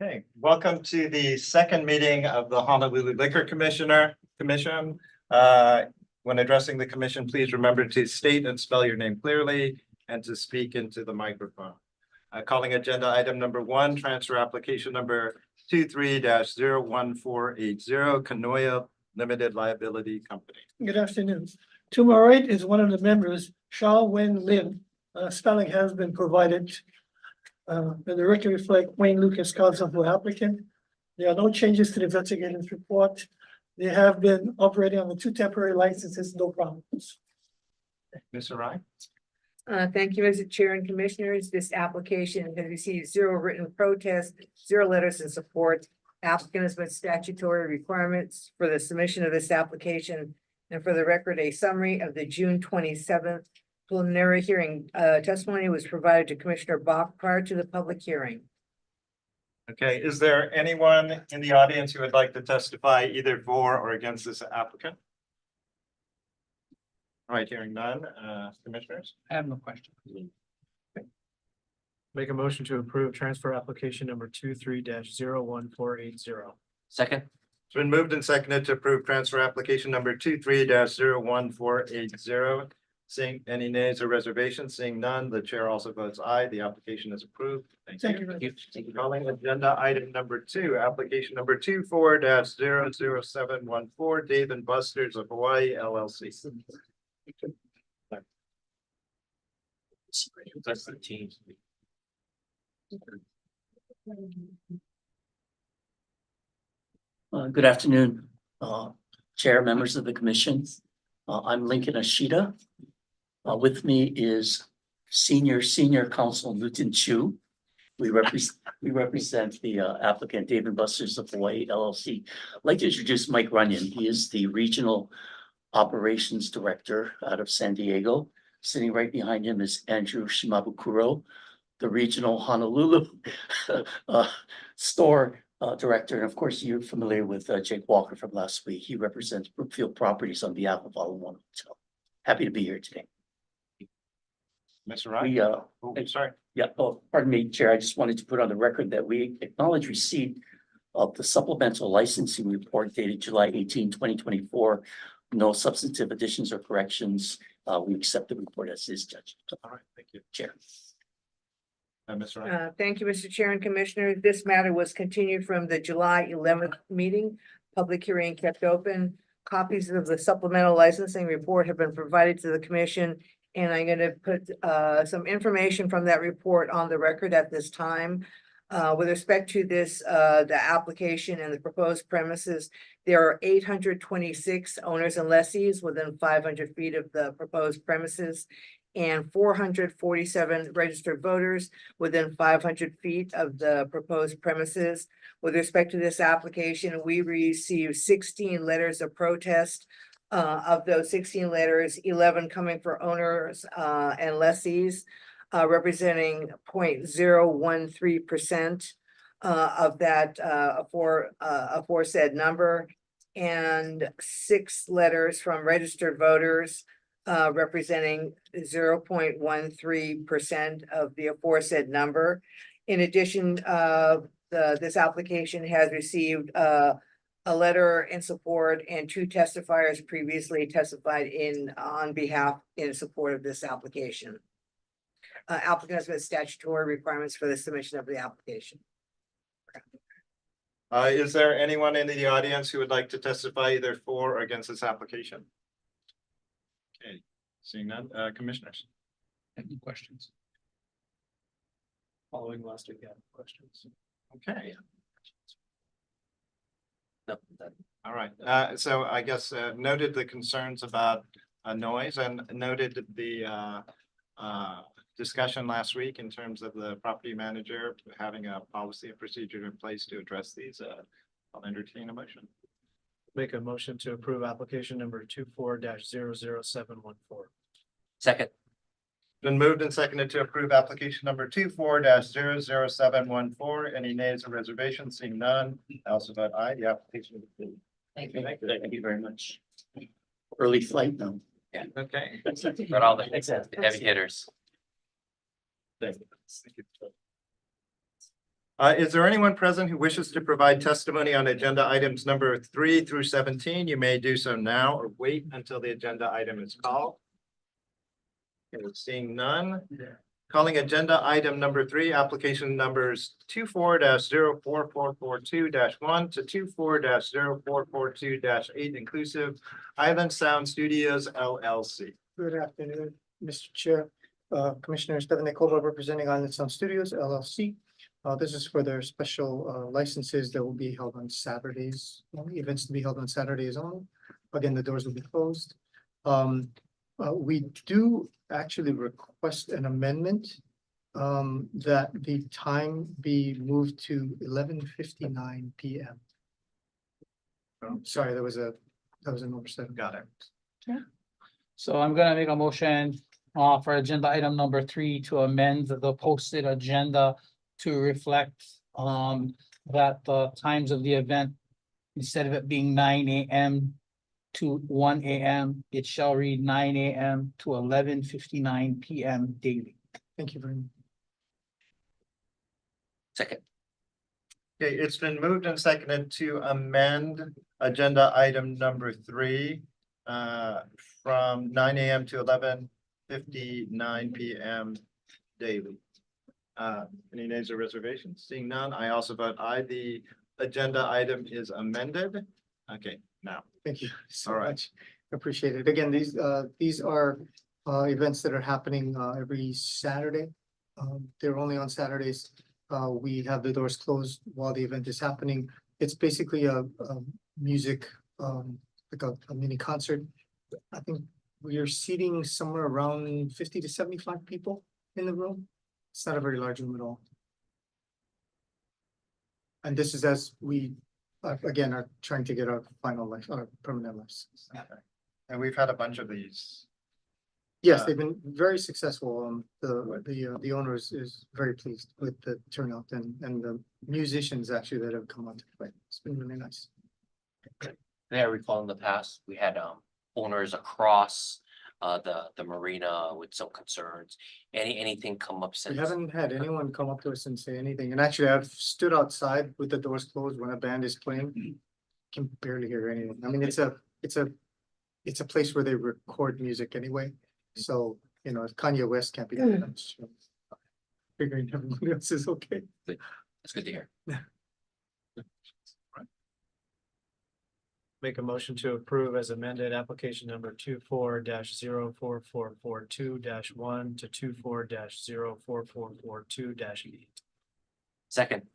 Okay, welcome to the second meeting of the Honolulu Liquor Commission. When addressing the commission, please remember to state and spell your name clearly and to speak into the microphone. Calling agenda item number 1, transfer application number 23-01480, Kanoya Limited Liability Company. Good afternoon. To my right is one of the members, Shao Wen Lin. Spelling has been provided. The record reflect Wayne Lucas, counsel for applicant. There are no changes to the investigator's report. They have been operating on the 2 temporary licenses, no problems. Ms. Arai? Thank you, Mr. Chair and Commissioners. This application has received 0 written protest, 0 letters in support. Applicant has met statutory requirements for the submission of this application. And for the record, a summary of the June 27th preliminary hearing testimony was provided to Commissioner Bach prior to the public hearing. Okay, is there anyone in the audience who would like to testify either for or against this applicant? All right, hearing none, commissioners? I have no question. Make a motion to approve transfer application number 23-01480. Second. It's been moved and seconded to approve transfer application number 23-01480. Seeing any nays or reservations, seeing none, the chair also votes aye. The application is approved. Thank you. Thank you. Calling agenda item number 2, application number 24-00714, Dave and Buster's of Hawaii LLC. That's the team. Good afternoon, Chair, members of the commission. I'm Lincoln Ashita. With me is Senior Counsel Newton Chu. We represent the applicant Dave and Buster's of Hawaii LLC. I'd like to introduce Mike Runyon. He is the Regional Operations Director out of San Diego. Sitting right behind him is Andrew Shimabukuro, the Regional Honolulu Store Director. And of course, you're familiar with Jake Walker from last week. He represents Brookfield Properties on behalf of All in One Hotel. Happy to be here today. Mr. Ryan? We, I'm sorry. Yeah, oh, pardon me, Chair. I just wanted to put on the record that we acknowledge receipt of the supplemental licensing report dated July 18, 2024. No substantive additions or corrections. We accept the report as is, Judge. All right, thank you. Chair. Mr. Ryan? Thank you, Mr. Chair and Commissioners. This matter was continued from the July 11th meeting. Public hearing kept open. Copies of the supplemental licensing report have been provided to the commission. And I'm going to put some information from that report on the record at this time. With respect to this, the application and the proposed premises, there are 826 owners and lessees within 500 feet of the proposed premises and 447 registered voters within 500 feet of the proposed premises. With respect to this application, we received 16 letters of protest. Of those 16 letters, 11 coming for owners and lessees, representing 0.013% of that aforesaid number, and 6 letters from registered voters representing 0.13% of the aforesaid number. In addition, this application has received a letter in support and 2 testifiers previously testified on behalf in support of this application. Applicant has met statutory requirements for the submission of the application. Is there anyone in the audience who would like to testify either for or against this application? Okay, seeing none, commissioners? Any questions? Following last week, questions. Okay, No, all right. So I guess noted the concerns about noise and noted the discussion last week in terms of the property manager having a policy and procedure in place to address these. I'll entertain a motion. Make a motion to approve application number 24-00714. Second. Been moved and seconded to approve application number 24-00714. Any nays or reservations? Seeing none, I also vote aye. The application is approved. Thank you very much. Early flight though. Okay. Got all the heavy hitters. Thank you. Is there anyone present who wishes to provide testimony on agenda items number 3 through 17? You may do so now or wait until the agenda item is called. Okay, seeing none. Calling agenda item number 3, application numbers 24-04442-1 to 24-04442-8 inclusive, Island Sound Studios LLC. Good afternoon, Mr. Chair, Commissioner Stephanie Koba representing Island Sound Studios LLC. This is for their special licenses that will be held on Saturdays, events to be held on Saturdays only. Again, the doors will be closed. We do actually request an amendment that the time be moved to 11:59 PM. Sorry, that was an oversight. Got it. So I'm gonna make a motion for agenda item number 3 to amend the posted agenda to reflect that the times of the event, instead of it being 9 AM to 1 AM, it shall read 9 AM to 11:59 PM daily. Thank you very much. Second. Okay, it's been moved and seconded to amend agenda item number 3 from 9 AM to 11:59 PM daily. Any nays or reservations? Seeing none, I also vote aye. The agenda item is amended. Okay, now. Thank you so All right. much. Appreciate it. Again, these are events that are happening every Saturday. They're only on Saturdays. We have the doors closed while the event is happening. It's basically a music, like a mini concert. I think we are seating somewhere around 50 to 75 people in the room. It's not a very large room at all. And this is as we, again, are trying to get our final our permanent license. And we've had a bunch of these. Yes, they've been very successful. The owner is very pleased with the turnout and the musicians actually that have come out to play. It's been really nice. I recall in the past, we had owners across the marina with some concerns. Anything come up We since? haven't had anyone come up to us and say anything. And actually, I've stood outside with the doors closed when a band is playing. Can barely hear anything. I mean, it's a place where they record music anyway. So, you know, if Kanye West can't be there, that's figuring everybody else is okay. That's good to hear. Make a motion to approve as amended application number 24-04442-1 to 24-04442-8. Second.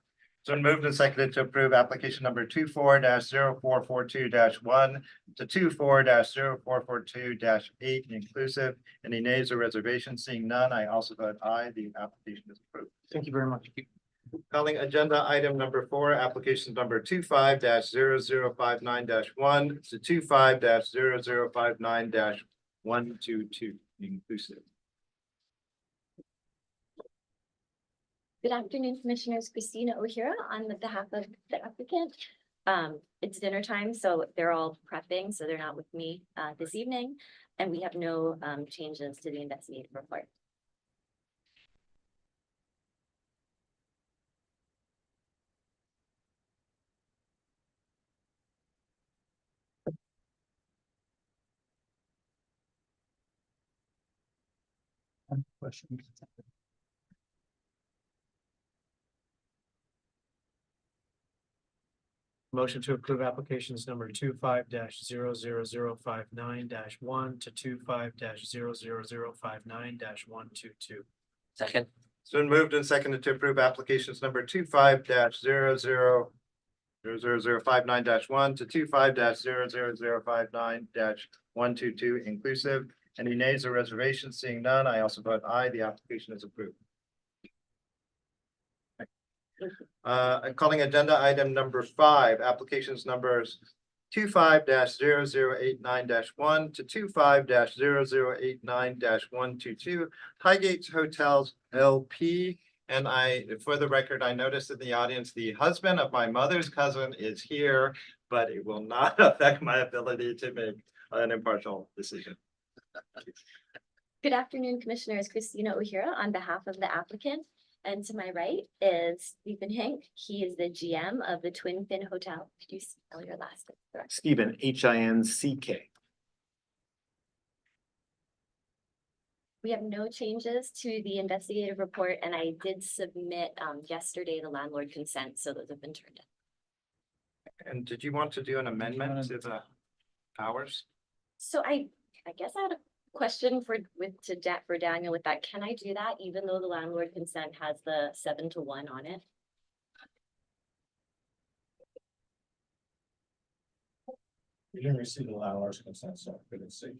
So moved and seconded to approve application number 24-0442-1 to 24-0442-8 inclusive. Any nays or reservations? Seeing none, I also vote aye. The application is approved. Thank you very much. Calling agenda item number 4, application number 25-0059-1 to 25-0059-122 inclusive. Good afternoon, Commissioners. Christina O'Hara on behalf of the applicant. It's dinner time, so they're all prepping, so they're not with me this evening, and we have no changes to the investigative report. Questions? Motion to approve applications number 25-00059-1 to 25-00059-122. Second. It's been moved and seconded to approve applications number 25-0059-1 to 25-00059-122 inclusive. Any nays or reservations? Seeing none, I also vote aye. The application is approved. I'm calling agenda item number 5, applications numbers 25-0089-1 to 25-0089-122 Highgates Hotels LP. And for the record, I noticed in the audience, the husband of my mother's cousin is here, but it will not affect my ability to make an impartial decision. Good afternoon, Commissioners. Christina O'Hara on behalf of the applicant. And to my right is Stephen Hink. He is the GM of the Twin Fin Hotel. Could you spell your last name correctly? Stephen, Hinck. We have no changes to the investigative report, and I did submit yesterday the landlord consent, so those have been turned in. And did you want to do an amendment to the hours? So I guess I had a question for Daniel with that. Can I do that even though the landlord consent has the 7 to 1 on it? You didn't receive the landlord's consent, so I couldn't see.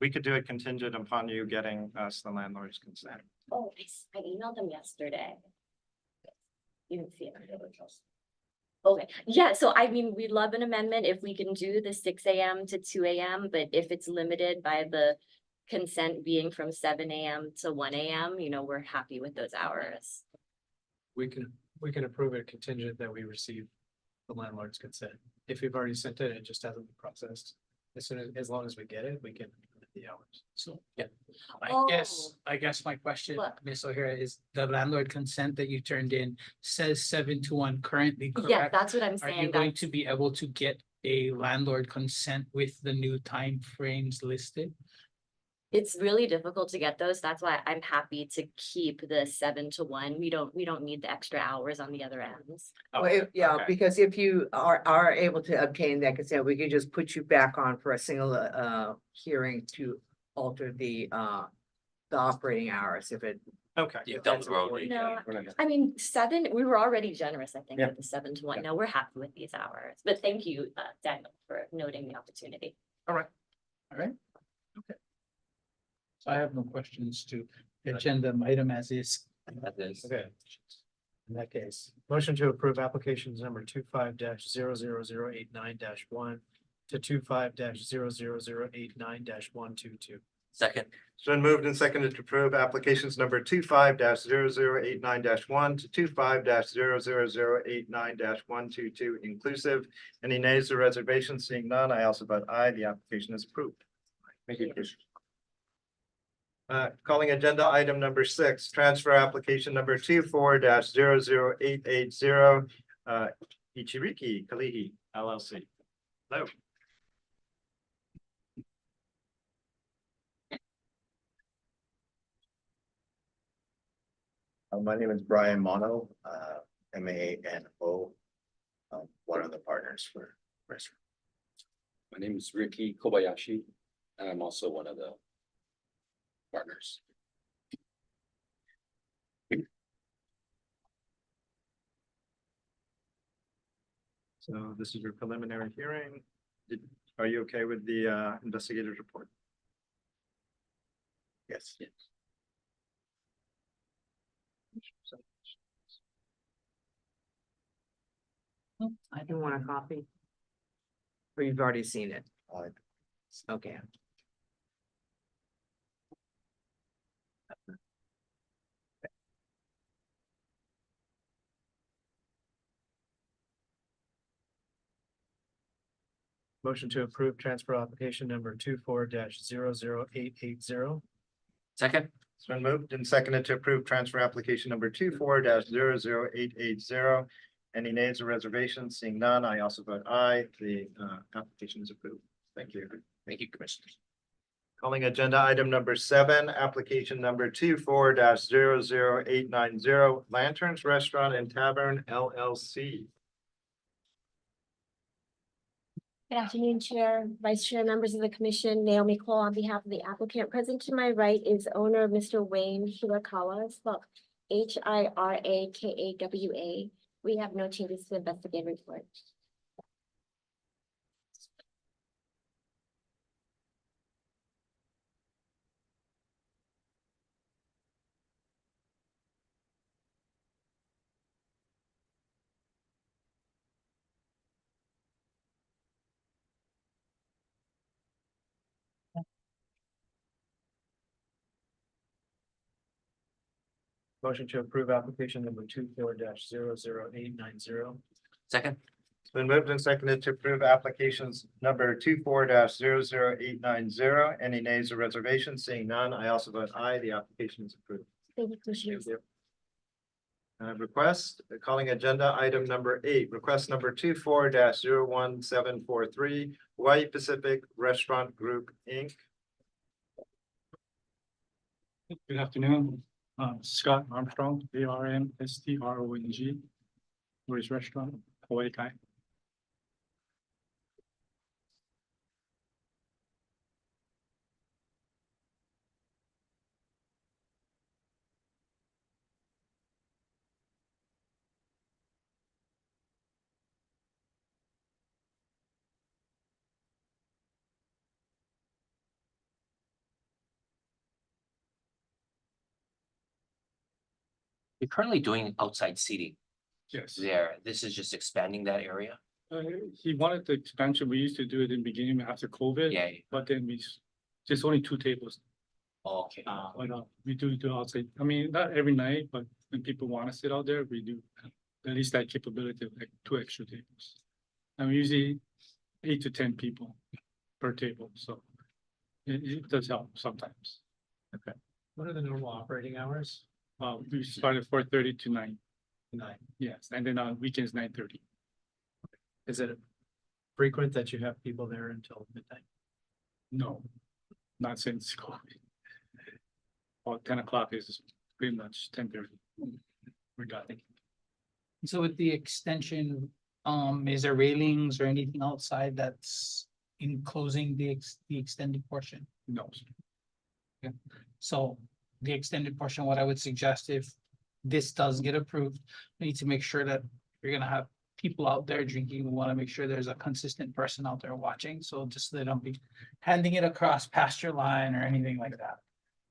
We could do it contingent upon you getting us the landlord's consent. Oh, I emailed them yesterday. You didn't see it. Okay, yeah, so I mean, we'd love an amendment if we can do the 6 AM to 2 AM, but if it's limited by the consent being from 7 AM to 1 AM, you know, we're happy with those hours. We can approve it contingent that we receive the landlord's consent. If we've already sent it, it just hasn't been processed. As long as we get it, we can limit the hours. So, Yeah. I guess my question, Look. Ms. O'Hara, is the landlord consent that you turned in says 7 to 1 currently, Yeah, correct? that's what I'm Are you saying. going to be able to get a landlord consent with the new time frames listed? It's really difficult to get those. That's why I'm happy to keep the 7 to 1. We don't need the extra hours on the other ends. Well, yeah, okay. because if you are able to obtain that consent, we can just put you back on for a single hearing to alter the operating hours if it. Okay. Yeah, down the road. No, I mean, 7, we were already generous, I think, Yeah. with the 7 to 1. No, we're happy with these hours. But thank you, Daniel, for noting the opportunity. All right. Okay. So I have no questions to the agenda item as is. That is. Okay. In that case, motion to approve applications number 25-00089-1 to 25-00089-122. Second, It's been moved and seconded to approve applications number 25-0089-1 to 25-00089-122 inclusive. Any nays or reservations? Seeing none, I also vote aye. The application is approved. Thank you. Calling agenda item number 6, transfer application number 24-00880, Ichiriki Kalihi LLC. Hello. My name is Brian Mono, MANO, one of the partners for restaurant. My name is Ricky Kobayashi, and I'm also one of the partners. So this is your preliminary hearing. Are you okay with the investigator's report? Yes. I do want a copy. Or you've already seen it. Uh, Okay. Motion to approve transfer application number 24-00880. second, It's been moved and seconded to approve transfer application number 24-00880. Any nays or reservations? Seeing none, I also vote aye. The application is approved. Thank you. thank you, Commissioners. Calling agenda item number 7, application number 24-00890, Lanterns Restaurant and Tavern LLC. Good afternoon, Chair, Vice Chair, members of the Commission. Naomi Cole on behalf of the applicant. Present to my right is owner Mr. Wayne Hirakawa, spelled Hirakawa. We have no changes to investigative report. Motion to approve application number 24-00890. Second, It's been moved and seconded to approve applications number 24-00890. Any nays or reservations? Seeing none, I also vote aye. The application is approved. Thank you, Commissioners. Request, calling agenda item number 8, request number 24-01743, Hawaii Pacific Restaurant Group, Inc. Good afternoon, Scott Armstrong, ARMSTRONG, Tourist Restaurant, Hawaii Kai. You're currently doing outside seating Yes. there. This is just expanding that area. He wanted the expansion. We used to do it in the beginning after COVID. Yeah. But then just only 2 tables. Okay. But we do outside. I mean, not every night, but when people want to sit out there, we do at least that capability of like 2 extra tables. And we usually 8 to 10 people per table, so it does help sometimes. What are the normal operating hours? We start at 4:30 to 9. 9. Yes, and then on weekends 9:30. Is it frequent that you have people there until midnight? No, not since COVID. Well, 10 o'clock is pretty much 10:30. We're done. So with the extension, is there railings or anything outside that's enclosing the extended portion? No, So the extended portion, what I would suggest if this does get approved, we need to make sure that you're gonna have people out there drinking. We want to make sure there's a consistent person out there watching. So just so they don't be handing it across pasture line or anything like that.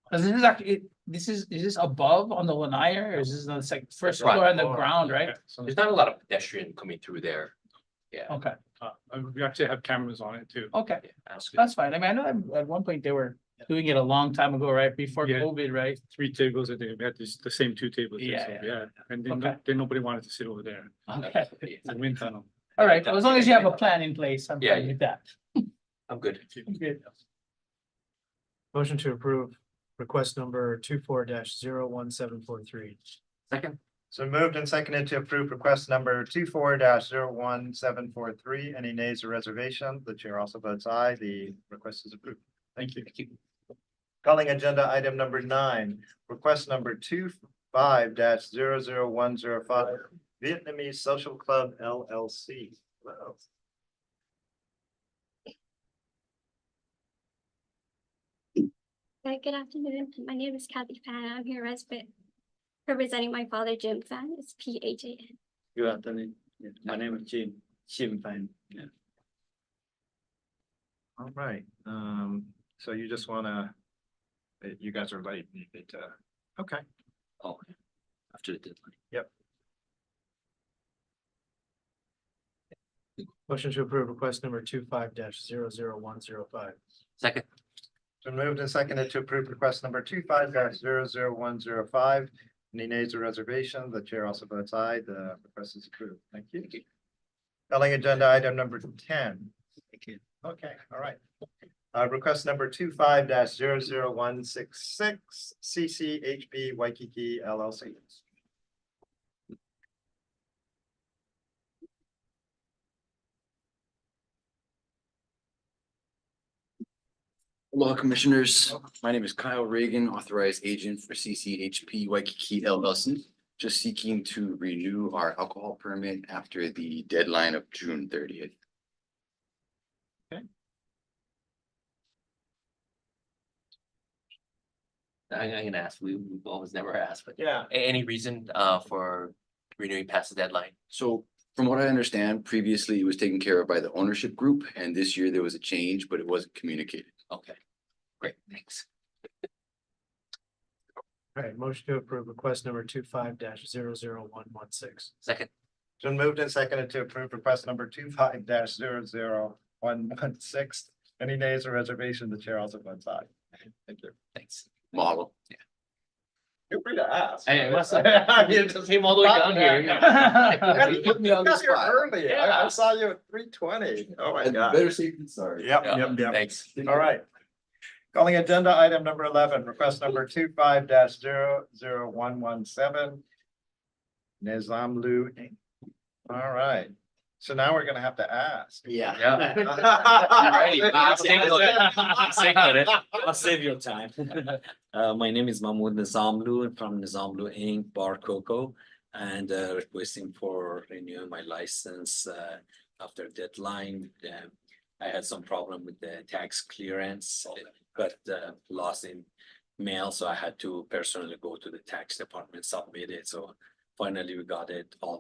Because this is actually, is this above on the lanai or is this the like first Right. floor on the ground, right? yeah, so, There's not a lot of pedestrian coming through there. Yeah. Okay, we actually have cameras on it too. okay, Yeah, that's good. that's fine. I mean, I know at one point they were doing it a long time ago, right? Before Yeah. COVID, right? 3 tables a day. We had the same 2 tables. there, Yeah, so, yeah. yeah. And then, Okay. then nobody wanted to sit over there. Okay, It's a wind tunnel. all right. Well, as long as you have a plan in place, I'm Yeah, fine with that. I'm good. Good. Motion to approve request number 24-01743. Second. So moved and seconded to approve request number 24-01743. Any nays or reservation? The chair also votes aye. The request is approved. Thank you. Calling agenda item number 9, request number 25-00105, Vietnamese Social Club LLC. Hello. Hi, good afternoon. My name is Kathy Fan. I'm here representing my father, Jim Fan. It's PHAN. Good afternoon. My name is Jim Fan. Yeah. All right, so you just wanna, you guys are late, you need to, okay. Oh, after the deadline. Motion to approve request number 25-00105. Second. Been moved and seconded to approve request number 25-00105. Any nays or reservation? The chair also votes aye. The request is approved. Thank you. Calling agenda item number 10. Thank you. Okay, all right. Request number 25-00166, CCHB Waikiki LLC. Aloha Commissioners, my name is Kyle Reagan, authorized agent for CCHP Waikiki LLC. Just seeking to renew our alcohol permit after the deadline of June 30th. I'm gonna ask, we've always never asked, but Yeah. any reason for renewing past the deadline? So from what I understand, previously it was taken care of by the ownership group, and this year there was a change, but it wasn't communicated. Okay, great, thanks. All right, motion to approve request number 25-00116. Second. Been moved and seconded to approve request number 25-00116. Any nays or reservation? The chair also votes aye. Thank you. Thanks. Model. Feel free to ask. Hey, it must have- I mean, just Came all the way down here. You Put me on the got here spot. early. I Yeah. saw you at 3:20. Oh my God. Better safe than sorry. Yep, Yeah, yep, yep. Thanks. All right. Calling agenda item number 11, request number 25-00117. Nizam Lu Inc. All right, so now we're gonna have to ask. Yeah. I'll save your time. My name is Mahmoud Nizamlu. I'm from Nizamlu Inc., Bar Coco, and requesting for renewing my license after deadline. I had some problem with the tax clearance, got lost in mail, so I had to personally go to the tax department, submit it. So finally, we got it. All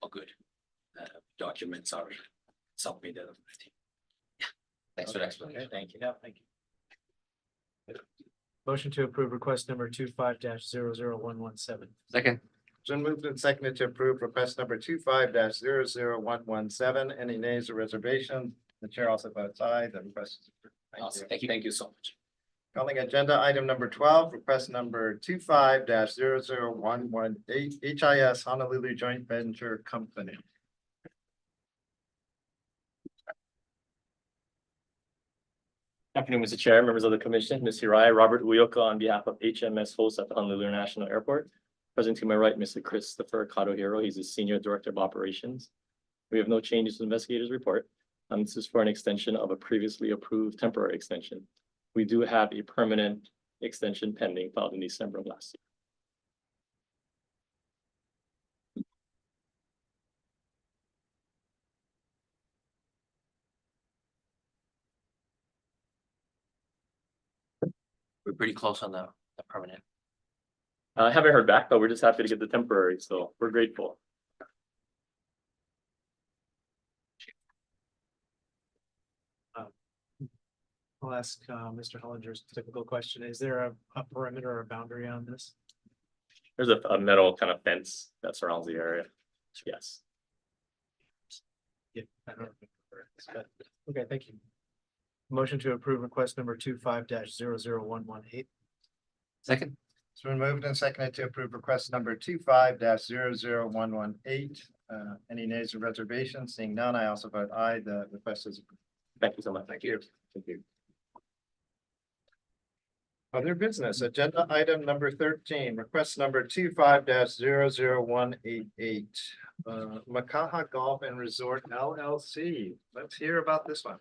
good documents are submitted. Thanks for the explanation. Thank you. Thank you. Motion to approve request number 25-00117. Second. It's been moved and seconded to approve request number 25-00117. Any nays or reservations? The chair also votes aye. The request is approved. Awesome. Thank you. Thank you so much. Calling agenda item number 12, request number 25-00118, HIS Honolulu Joint Venture Company. Afternoon, Mr. Chair, members of the commission, Ms. Hirai, Robert Uyoka on behalf of HMS host at the Honolulu International Airport. Present to my right, Mr. Christopher Kadohiro, he's the Senior Director of Operations. We have no changes to the investigator's report. This is for an extension of a previously approved temporary extension. We do have a permanent extension pending filed in December of last year. We're pretty close on the permanent. I haven't heard back, but we're just happy to get the temporary, so we're grateful. I'll ask Mr. Hollinger's typical question. Is there a perimeter or a boundary on this? There's a metal kind of fence that surrounds the area. Yes. Yeah, I don't remember. But okay, thank you. Motion to approve request number 25-00118. Second. It's been moved and seconded to approve request number 25-00118. Any nays or reservations? Seeing none, I also vote aye. The request is approved. Thank you so much. Thank you. Thank you. Other business, agenda item number 13, request number 25-00188. Makaha Golf and Resort LLC. Let's hear about this one.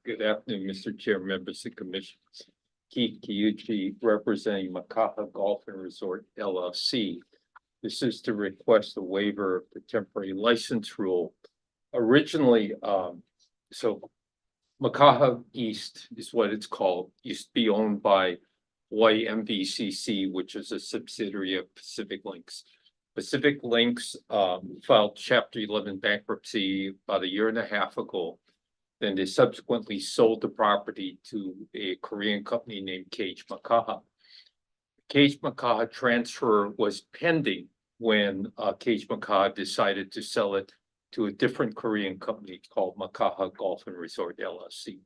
Good afternoon, Mr. Chair, members of commissions. Keith Kiyuchi representing Makaha Golf and Resort LLC. This is to request a waiver of the temporary license rule. Originally, so Makaha East is what it's called, used to be owned by Hawaii MVCC, which is a subsidiary of Pacific Links. Pacific Links filed Chapter 11 bankruptcy about a year and a half ago. Then they subsequently sold the property to a Korean company named Cage Makaha. Cage Makaha transfer was pending when Cage Makaha decided to sell it to a different Korean company called Makaha Golf and Resort LLC.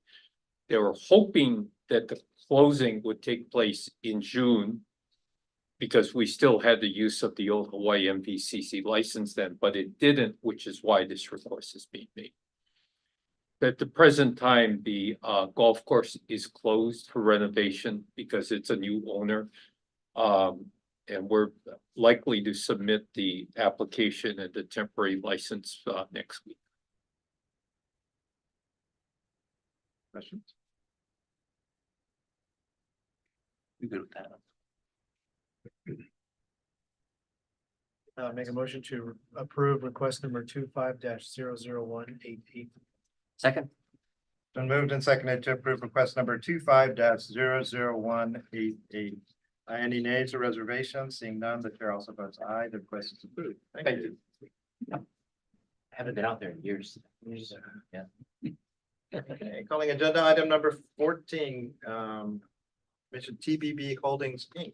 They were hoping that the closing would take place in June because we still had the use of the old Hawaii MVCC license then, but it didn't, which is why this request is being made. At the present time, the golf course is closed for renovation because it's a new owner. And we're likely to submit the application and the temporary license next week. Questions? We good with that? Make a motion to approve request number 25-00188. Second. Been moved and seconded to approve request number 25-00188. Any nays or reservations? Seeing none, the chair also votes aye. The request is approved. Thank you. I haven't been out there in years. Yeah. Okay, calling agenda item number 14, Mission TBB Holdings Inc.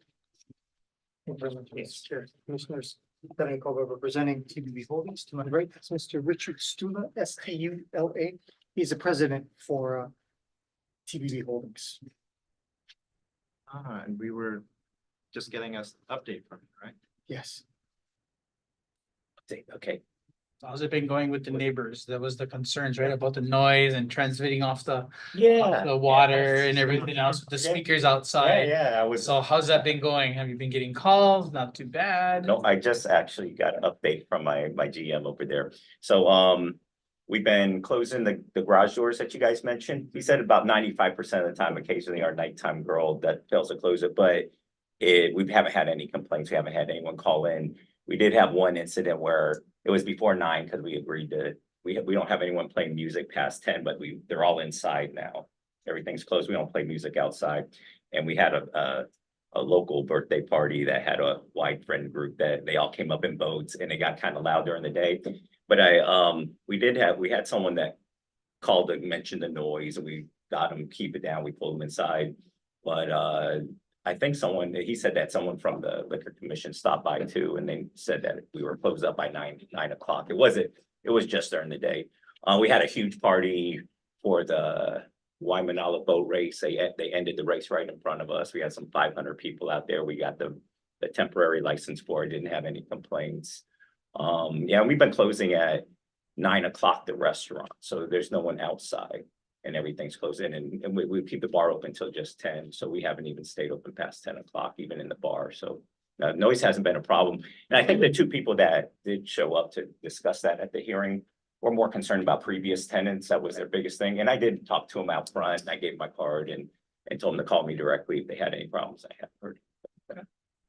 Yes, Chair. Commissioners, Lieutenant Koga representing TBB Holdings. To my right, is Mr. Richard Stula, STULA. He's the president for TBB Holdings. And we were just getting us update from you, right? Yes. Okay. How's it been going with the neighbors? That was the concerns, right, about the noise and transmitting off the Yeah. water and everything else with the Yeah. speakers Yeah, outside. yeah, I was. So how's that been going? Have you been getting calls? Not too bad? No, I just actually got an update from my GM over there. So, we've been closing the garage doors that you guys mentioned. He said about 95% of the time, occasionally our nighttime girl that fails to close it, but we haven't had any complaints. We haven't had anyone call in. We did have one incident where it was before 9 because we agreed to, we don't have anyone playing music past 10, but they're all inside now. Everything's closed. We don't play music outside. And we had a local birthday party that had a wide friend group that they all came up in boats and it got kind of loud during the day. But we had someone that called and mentioned the noise and we got them, keep it down. We pulled them inside. But I think he said that someone from the liquor commission stopped by too, and they said that we were closed up by 9 o'clock. It was just during the day. We had a huge party for the Waimanala boat race. They ended the race right in front of us. We had some 500 people out there. We got the temporary license for it, didn't have any complaints. Yeah, we've been closing at 9 o'clock, the restaurant, so there's no one outside and everything's closed in, and we keep the bar open till just 10, so we haven't even stayed open past 10 o'clock, even in the bar, so noise hasn't been a problem. And I think the two people that did show up to discuss that at the hearing were more concerned about previous tenants. That was their biggest thing, and I did talk to them out front, and I gave my card and told them to call me directly if they had any problems. I haven't heard.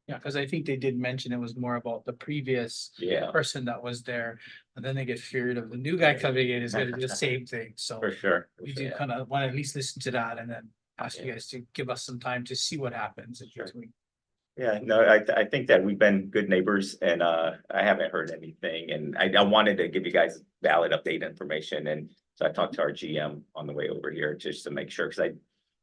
Yeah, because I think they did mention it was more about the previous Yeah, person that was there. And then they get feared of the new guy coming in is gonna do the same thing, so. for sure. We do kind of want to at least listen to that and then ask you guys to give us some time to see what happens in Sure. between. Yeah, no, I think that we've been good neighbors and I haven't heard anything, and I wanted to give you guys valid update information, and so I talked to our GM on the way over here just to make sure, because I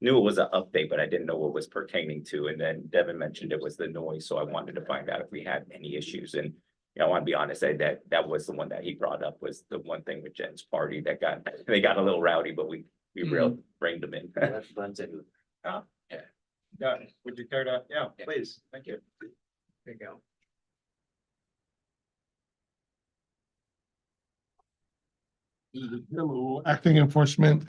knew it was an update, but I didn't know what it was pertaining to, and then Devin mentioned it was the noise, so I wanted to find out if we had any issues. And I want to be honest, that was the one that he brought up, was the one thing with Jen's party that they got a little rowdy, but we reined them in. That's Bunsen. Oh, Yeah. Yeah, would you care to, yeah, please, thank you. There you go. Hello, acting enforcement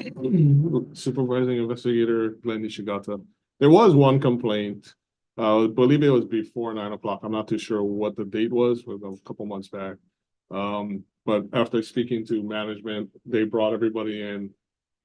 supervising investigator Glenn Nishigata. There was one complaint. I believe it was before 9 o'clock. I'm not too sure what the date was a couple months back. But after speaking to management, they brought everybody in.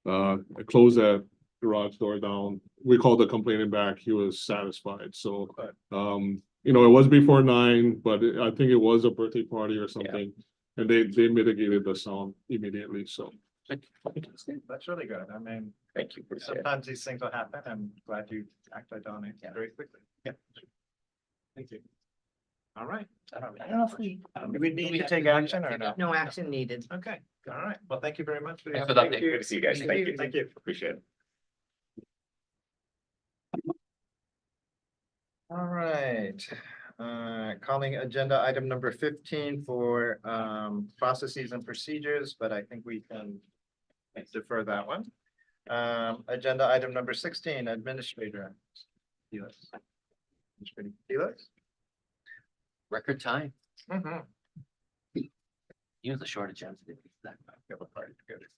I closed that garage door down. We called the complainant back. He was satisfied. So, it was before 9, but I think it was a birthday party or something. And they mitigated the sound immediately, so. That's really good. I mean, Thank you. Appreciate it. sometimes these things will happen. I'm glad you acted on it very quickly. Yeah. Thank you. All right. I don't know if we. Do we need to take action or no? No action needed. Okay, all right. Well, thank you very much. Thanks for the update. Good to see you guys. Thank you. Thank you. Appreciate it. All right, calling agenda item number 15 for processes and procedures, but I think we can defer that one. Agenda item number 16, administrator. Felix. Administrator Felix? Record time. Mhm. You have the short agenda. Have a party together.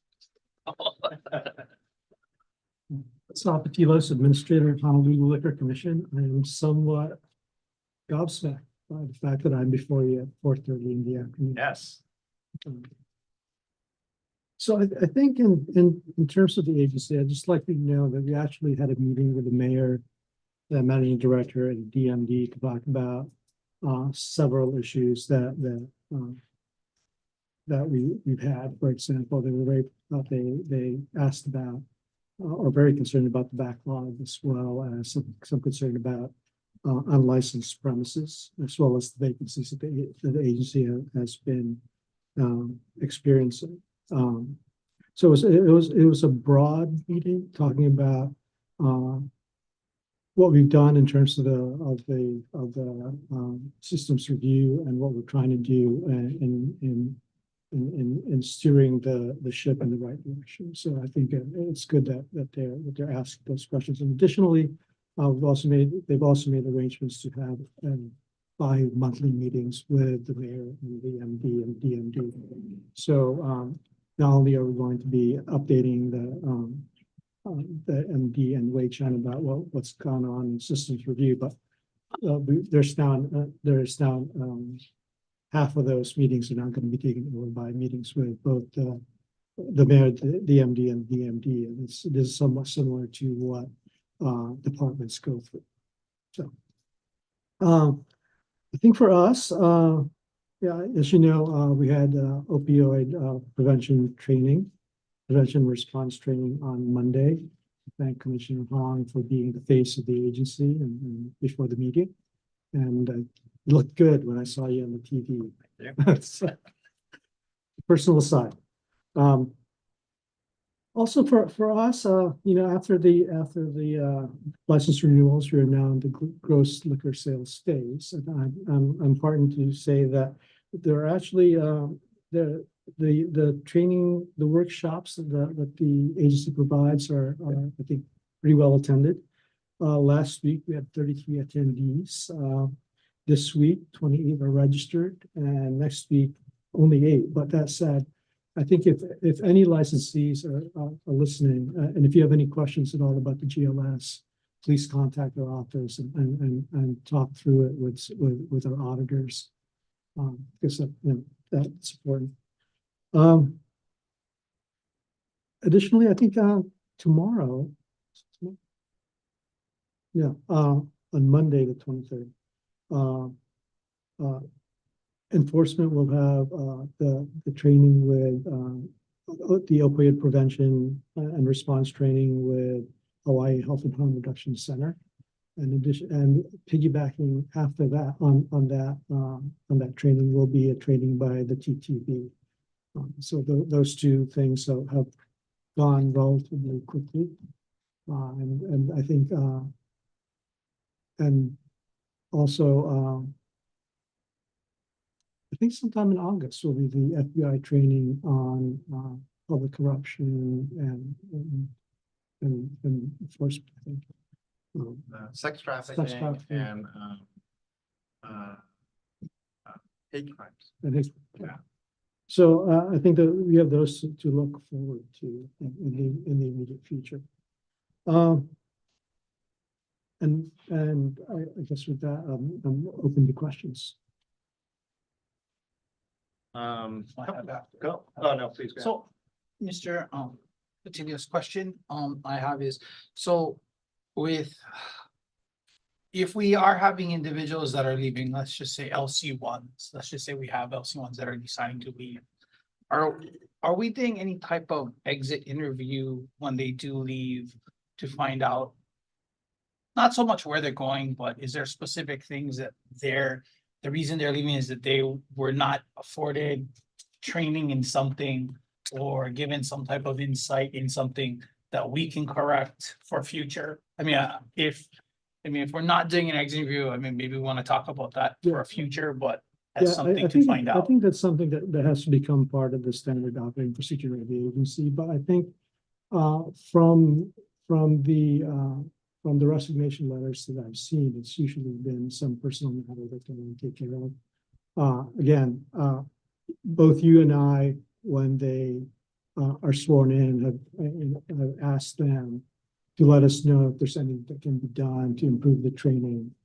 Salpatilos, Administrator of Honolulu Liquor Commission. I am somewhat gobsmacked by the fact that I'm before you at 4:30 in the afternoon. Yes. So I think in terms of the agency, I'd just like to know that we actually had a meeting with the mayor, the managing director and DMD to talk about several issues that we've had. For example, they asked about are very concerned about the backlog, as well as some concern about unlicensed premises, as well as the vacancies that the agency has been experiencing. So it was a broad meeting talking about what we've done in terms of the systems review and what we're trying to do in steering the ship in the right direction. So I think it's good that they're asking those questions. And additionally, they've also made arrangements to have bi-monthly meetings with the mayor and the MD and DMD. So not only are we going to be updating the MD and Wei Chen about what's gone on in systems review, but there's now half of those meetings are now going to be taken over by meetings with both the mayor, the MD, and DMD, and this is somewhat similar to what departments go through. So, I think for us, yeah, as you know, we had opioid prevention response training on Monday. Thank Commissioner Hong for being the face of the agency and before the meeting. And it looked good when I saw you on the TV. Yeah. Personal aside. Also for us, you know, after the license renewals, we are now in the gross liquor sales phase. And I'm heartened to say that there are actually the training, the workshops that the agency provides are I think pretty well attended. Last week we had 33 attendees. This week 28 are registered, and next week only 8. But that said, I think if any licensees are listening, and if you have any questions at all about the GLS, please contact our office and talk through it with our auditors. Because that's important. Additionally, I think tomorrow, on Monday the 23rd, enforcement will have the training with the opioid prevention and response training with Hawaii Health and Harm Reduction Center. In addition, and piggybacking after that on that training will be a training by the TTB. So those two things have gone relatively quickly, and I think and also I think sometime in August will be the FBI training on public corruption and enforcement, I think. Sex trafficking and hate crimes. Yeah. So I think that we have those to look forward to in the immediate future. And I guess with that, I'm open to questions. Go. Oh, no, please go. So, Mr. Continuous question I have is, so if we are having individuals that are leaving, let's just say LC1s, let's just say we have LC1s that are deciding to leave. Are we doing any type of exit interview when they do leave to find out not so much where they're going, but is there specific things that the reason they're leaving is that they were not afforded training in something or given some type of insight in something that we can correct for future? I mean, if we're not doing an exit review, I mean, maybe we want to talk about that for a future, but that's something to find out. I think that's something that has to become part of the standard operating procedure of the agency. But I think from the resignation letters that I've seen, it's usually been some personal matter that they want to take care of. Again, both you and I, when they are sworn in, have asked them to let us know if there's anything that can be done to improve the training.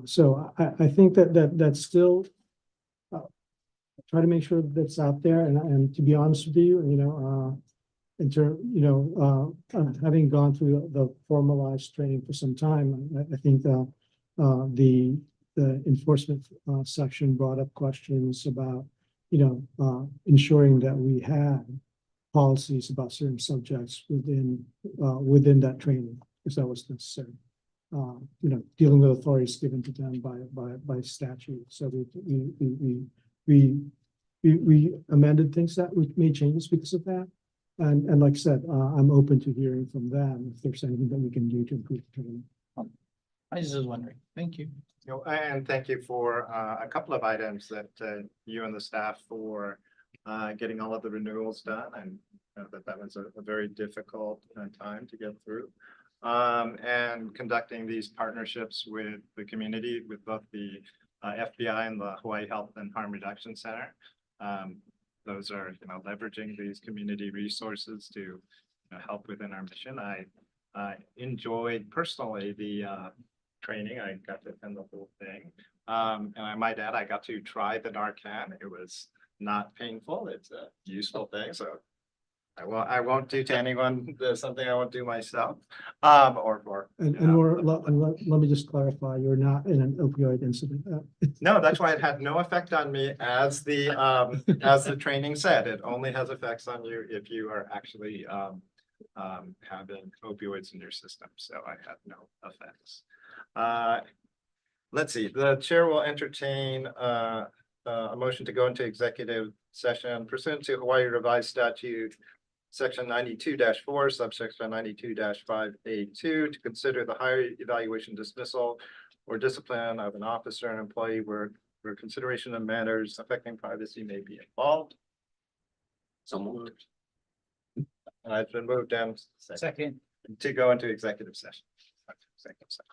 So I think that's still try to make sure that that's out there. And to be honest with you, having gone through the formalized training for some time, I think the enforcement section brought up questions about ensuring that we had policies about certain subjects within that training, if that was necessary. Dealing with authorities given to them by statute. So we amended things that we made changes because of that. And like I said, I'm open to hearing from them if there's anything that we can do to improve the training. I just was wondering. Thank you. And thank you for a couple of items that you and the staff for getting all of the renewals done, and that was a very difficult time to get through. And conducting these partnerships with the community, with both the FBI and the Hawaii Health and Harm Reduction Center. Those are, leveraging these community resources to help within our mission. I enjoyed personally the training. I got to attend the whole thing. And I might add, I got to try the Narcan. It was not painful. It's a useful thing. So I won't do to anyone something I won't do myself. Let me just clarify, you're not in an opioid incident. No, that's why it had no effect on me as the training said. It only has effects on you if you are actually having opioids in your system. So I had no effects. Let's see, the chair will entertain a motion to go into executive session pursuant to Hawaii Revised Statute Section 92-4, subsection 92-5A2, to consider the higher evaluation, dismissal, or discipline of an officer and employee where consideration of matters affecting privacy may be involved. So moved. It's been moved down Second. to go into executive session. Executive session.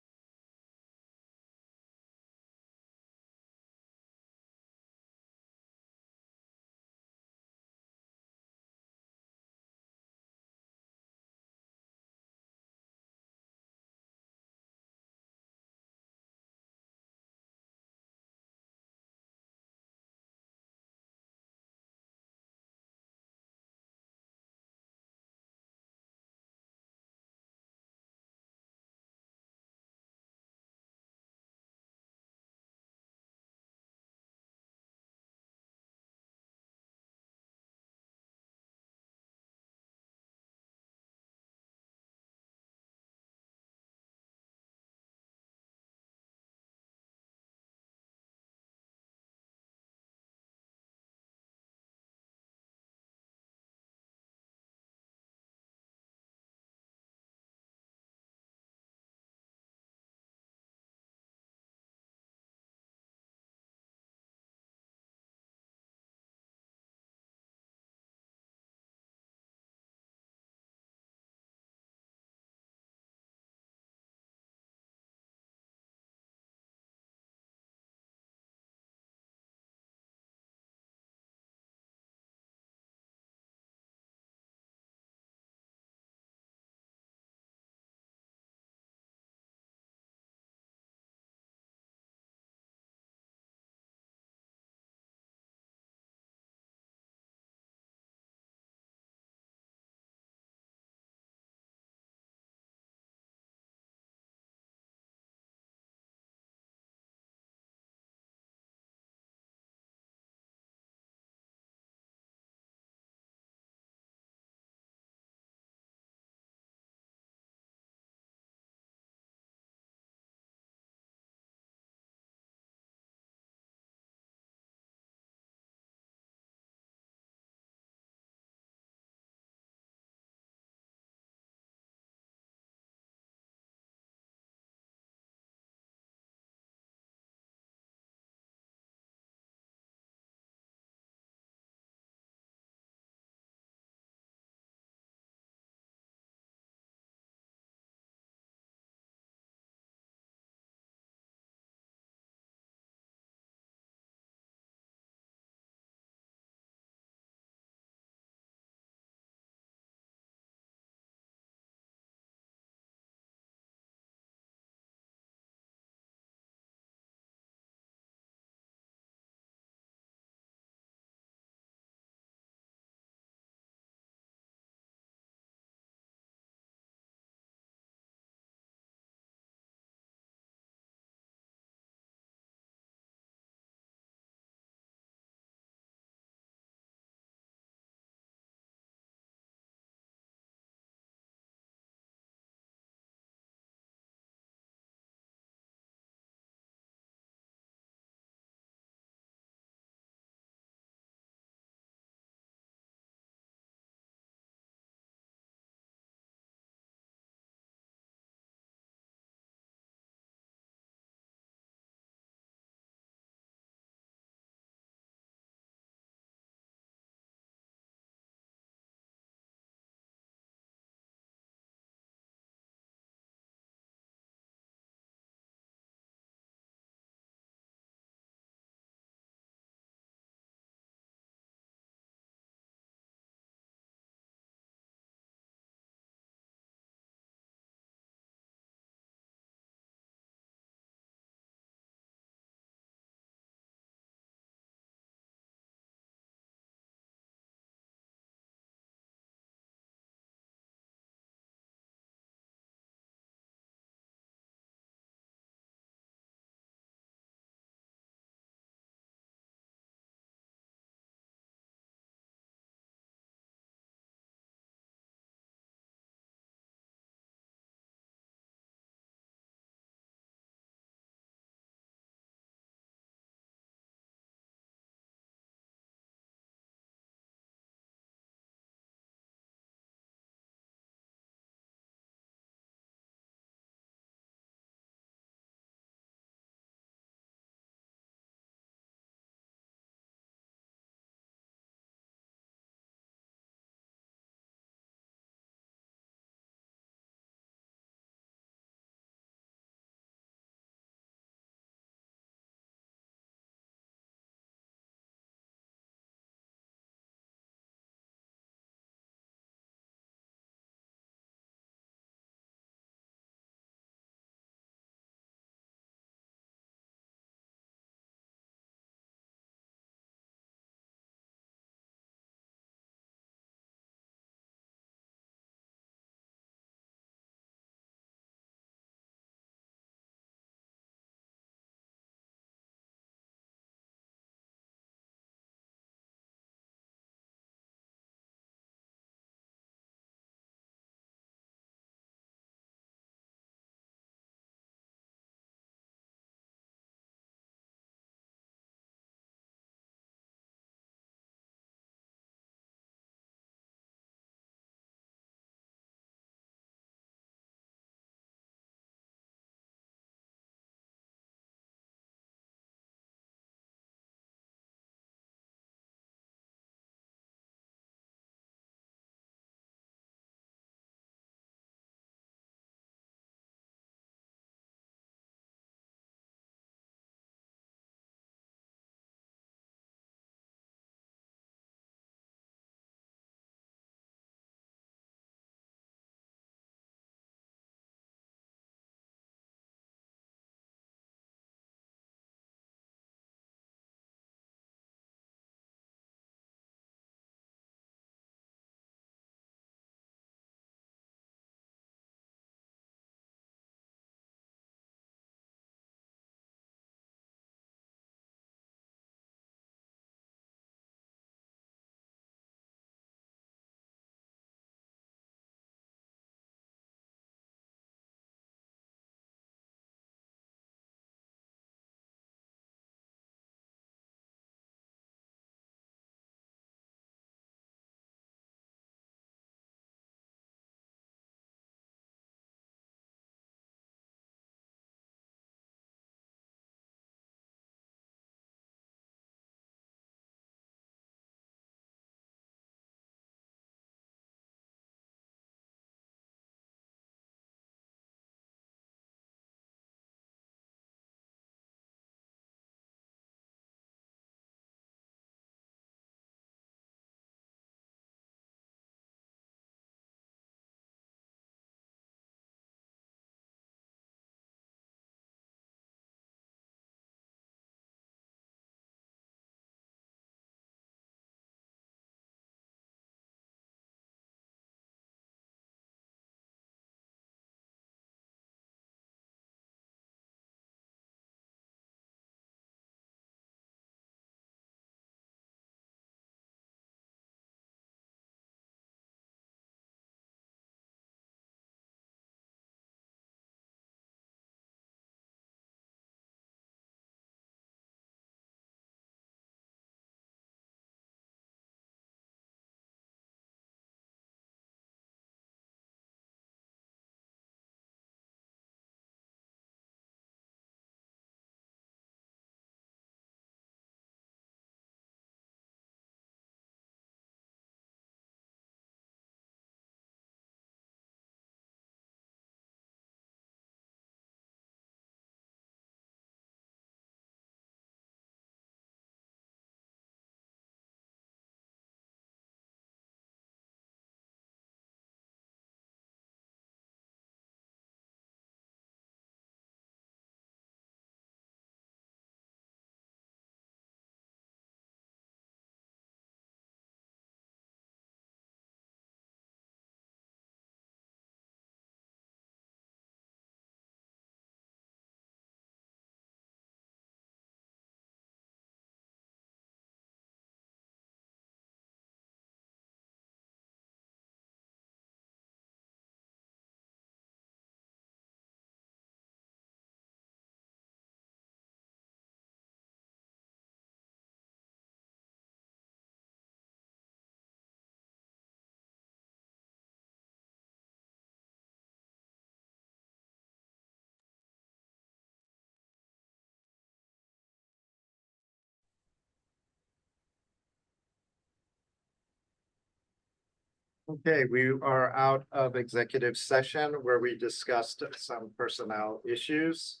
Okay, we are out of executive session where we discussed some personnel issues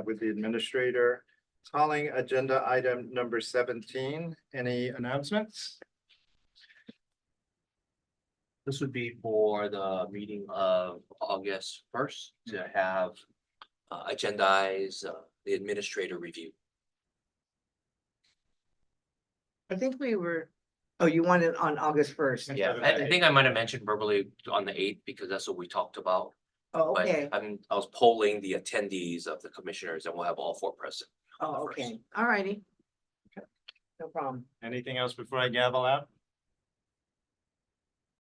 with the administrator. Calling agenda item number 17. Any announcements? This would be for the meeting of August 1st to have agendize the administrator review. I think we were, oh, you wanted on August 1st. Yeah, I think I might have mentioned verbally on the 8th because that's what we talked about. Oh, But okay. I was polling the attendees of the commissioners and we'll have all 4 present. Oh, okay. All righty. No problem. Anything else before I gavel out?